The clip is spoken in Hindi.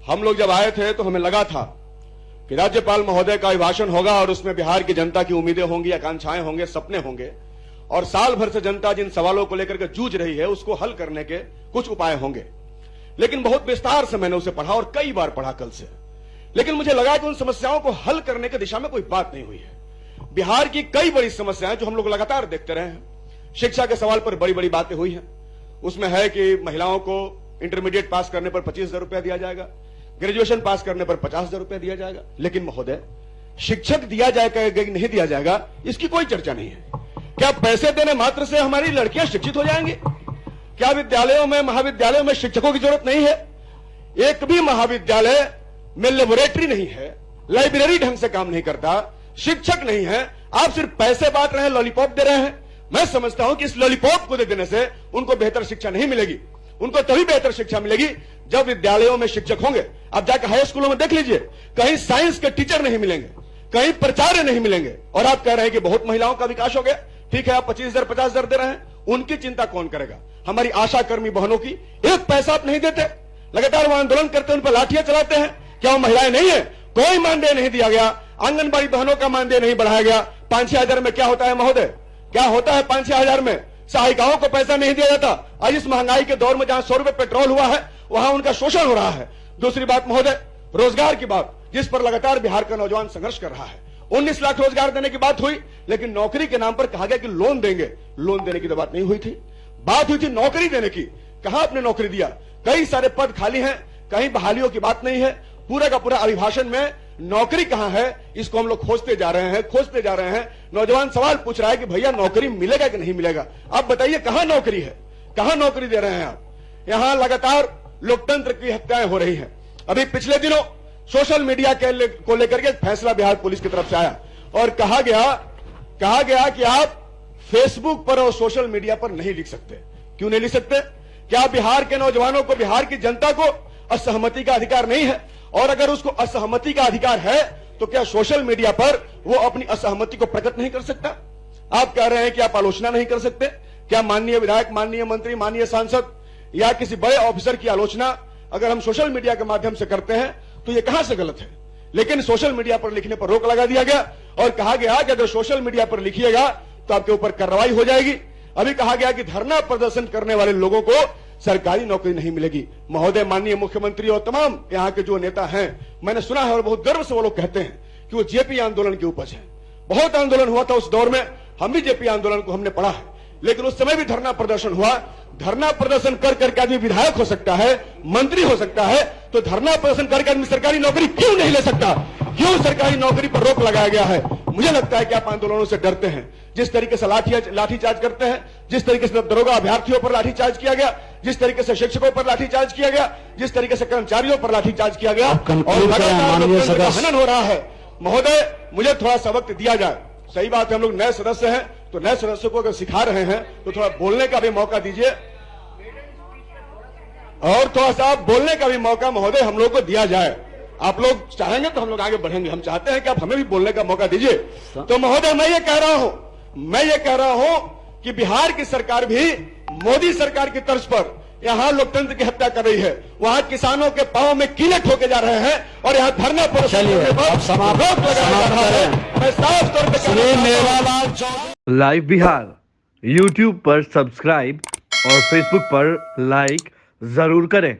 हम लोग जब आए थे तो हमें लगा था कि राज्यपाल महोदय का अभिभाषण होगा और उसमें बिहार की जनता की उम्मीदें होंगी, आकांक्षाएं होंगे, सपने होंगे और साल भर से जनता जिन सवालों को लेकर के जूझ रही है उसको हल करने के कुछ उपाय होंगे। लेकिन बहुत विस्तार से मैंने उसे पढ़ा और कई बार पढ़ा कल से, लेकिन मुझे लगा कि उन समस्याओं को हल करने की दिशा में कोई बात नहीं हुई है। बिहार की कई बड़ी समस्याएं जो हम लोग लगातार देखते रहे हैं, शिक्षा के सवाल पर बड़ी बड़ी बातें हुई हैं। उसमें है कि महिलाओं को इंटरमीडिएट पास करने पर 25,000 रुपया दिया जाएगा, ग्रेजुएशन पास करने पर 50,000 रुपया दिया जाएगा। लेकिन महोदय, शिक्षक दिया जाएगा कि नहीं दिया जाएगा इसकी कोई चर्चा नहीं है। क्या पैसे देने मात्र से हमारी लड़कियां शिक्षित हो जाएंगी? क्या विद्यालयों में, महाविद्यालयों में शिक्षकों की जरूरत नहीं है? एक भी महाविद्यालय में लेबोरेटरी नहीं है, लाइब्रेरी ढंग से काम नहीं करता, शिक्षक नहीं है, आप सिर्फ पैसे बांट रहे हैं, लॉलीपॉप दे रहे हैं। मैं समझता हूं कि इस लॉलीपॉप को दे देने से उनको बेहतर शिक्षा नहीं मिलेगी। उनको तभी बेहतर शिक्षा मिलेगी जब विद्यालयों में शिक्षक होंगे। आप जाकर हाई स्कूलों में देख लीजिए, कहीं साइंस के टीचर नहीं मिलेंगे, कहीं प्राचार्य नहीं मिलेंगे, और आप कह रहे हैं कि बहुत महिलाओं का विकास हो गया। ठीक है, आप 25,000 50,000 दे रहे हैं, उनकी चिंता कौन करेगा? हमारी आशा कर्मी बहनों की एक पैसा आप नहीं देते, लगातार वो आंदोलन करते हैं, उन पर लाठियां चलाते हैं। क्या वो महिलाएं नहीं है? कोई मानदेय नहीं दिया गया, आंगनबाड़ी बहनों का मानदेय नहीं बढ़ाया गया। 5-6 हजार में क्या होता है महोदय? क्या होता है 5-6 हजार में? सहायिकाओं को पैसा नहीं दिया जाता। आज इस महंगाई के दौर में जहां 100 रुपए पेट्रोल हुआ है वहां उनका शोषण हो रहा है। दूसरी बात महोदय, रोजगार की बात, जिस पर लगातार बिहार का नौजवान संघर्ष कर रहा है। 19 लाख रोजगार देने की बात हुई, लेकिन नौकरी के नाम पर कहा गया कि लोन देंगे। लोन देने की तो बात नहीं हुई थी, बात हुई थी नौकरी देने की। कहां आपने नौकरी दिया? कई सारे पद खाली हैं, कहीं बहालियों की बात नहीं है। पूरा का पूरा अभिभाषण में नौकरी कहां है, इसको हम लोग खोजते जा रहे हैं। नौजवान सवाल पूछ रहा है कि भैया नौकरी मिलेगा कि नहीं मिलेगा? आप बताइए कहां नौकरी है, कहां नौकरी दे रहे हैं आप? यहां लगातार लोकतंत्र की हत्याएं हो रही हैं। अभी पिछले दिनों सोशल मीडिया को लेकर के फैसला बिहार पुलिस की तरफ से आया और कहा गया कि आप फेसबुक पर और सोशल मीडिया पर नहीं लिख सकते। क्यों नहीं लिख सकते? क्या बिहार के नौजवानों को, बिहार की जनता को असहमति का अधिकार नहीं है? और अगर उसको असहमति का अधिकार है तो क्या सोशल मीडिया पर वो अपनी असहमति को प्रकट नहीं कर सकता? आप कह रहे हैं कि आप आलोचना नहीं कर सकते। क्या माननीय विधायक, माननीय मंत्री, माननीय सांसद या किसी बड़े ऑफिसर की आलोचना अगर हम सोशल मीडिया के माध्यम से करते हैं तो ये कहां से गलत है? लेकिन सोशल मीडिया पर लिखने पर रोक लगा दिया गया और कहा गया कि अगर सोशल मीडिया पर लिखिएगा तो आपके ऊपर कार्रवाई हो जाएगी। अभी कहा गया कि धरना प्रदर्शन करने वाले लोगों को सरकारी नौकरी नहीं मिलेगी। महोदय, माननीय मुख्यमंत्री और तमाम यहाँ के जो नेता हैं, मैंने सुना है और बहुत गर्व से वो लोग कहते हैं कि वो जेपी आंदोलन की उपज है। बहुत आंदोलन हुआ था उस दौर में, हम भी जेपी आंदोलन को हमने पढ़ा है, लेकिन उस समय भी धरना प्रदर्शन हुआ। धरना प्रदर्शन कर करके आदमी विधायक हो सकता है, मंत्री हो सकता है, तो धरना प्रदर्शन करके आदमी सरकारी नौकरी क्यों नहीं ले सकता? क्यों सरकारी नौकरी पर रोक लगाया गया है? मुझे लगता है कि आप आंदोलनों से डरते हैं। जिस तरीके से लाठीचार्ज करते हैं, जिस तरीके से दरोगा अभ्यर्थियों पर लाठीचार्ज किया गया, जिस तरीके से शिक्षकों पर लाठीचार्ज किया गया, जिस तरीके से कर्मचारियों पर लाठीचार्ज किया गया और लगातार हनन हो रहा है, महोदय मुझे थोड़ा सा वक्त दिया जाए। सही बात है, हम लोग नए सदस्य हैं, तो नए सदस्यों को अगर सिखा रहे हैं तो थोड़ा बोलने का भी मौका दीजिए और थोड़ा सा बोलने का भी मौका महोदय हम लोग को दिया जाए। आप लोग चाहेंगे तो हम लोग आगे बढ़ेंगे। हम चाहते हैं कि आप हमें भी बोलने का मौका दीजिए। तो महोदय, मैं ये कह रहा हूं कि बिहार की सरकार भी मोदी सरकार की तर्ज पर यहां लोकतंत्र की हत्या कर रही है। वहां किसानों के पांव में कीले ठोके जा रहे हैं और यहां धरना प्रदर्शन लगाया जा रहा है। मैं साफ तौर पर लाइव बिहार यूट्यूब पर सब्सक्राइब और फेसबुक पर लाइक जरूर करें।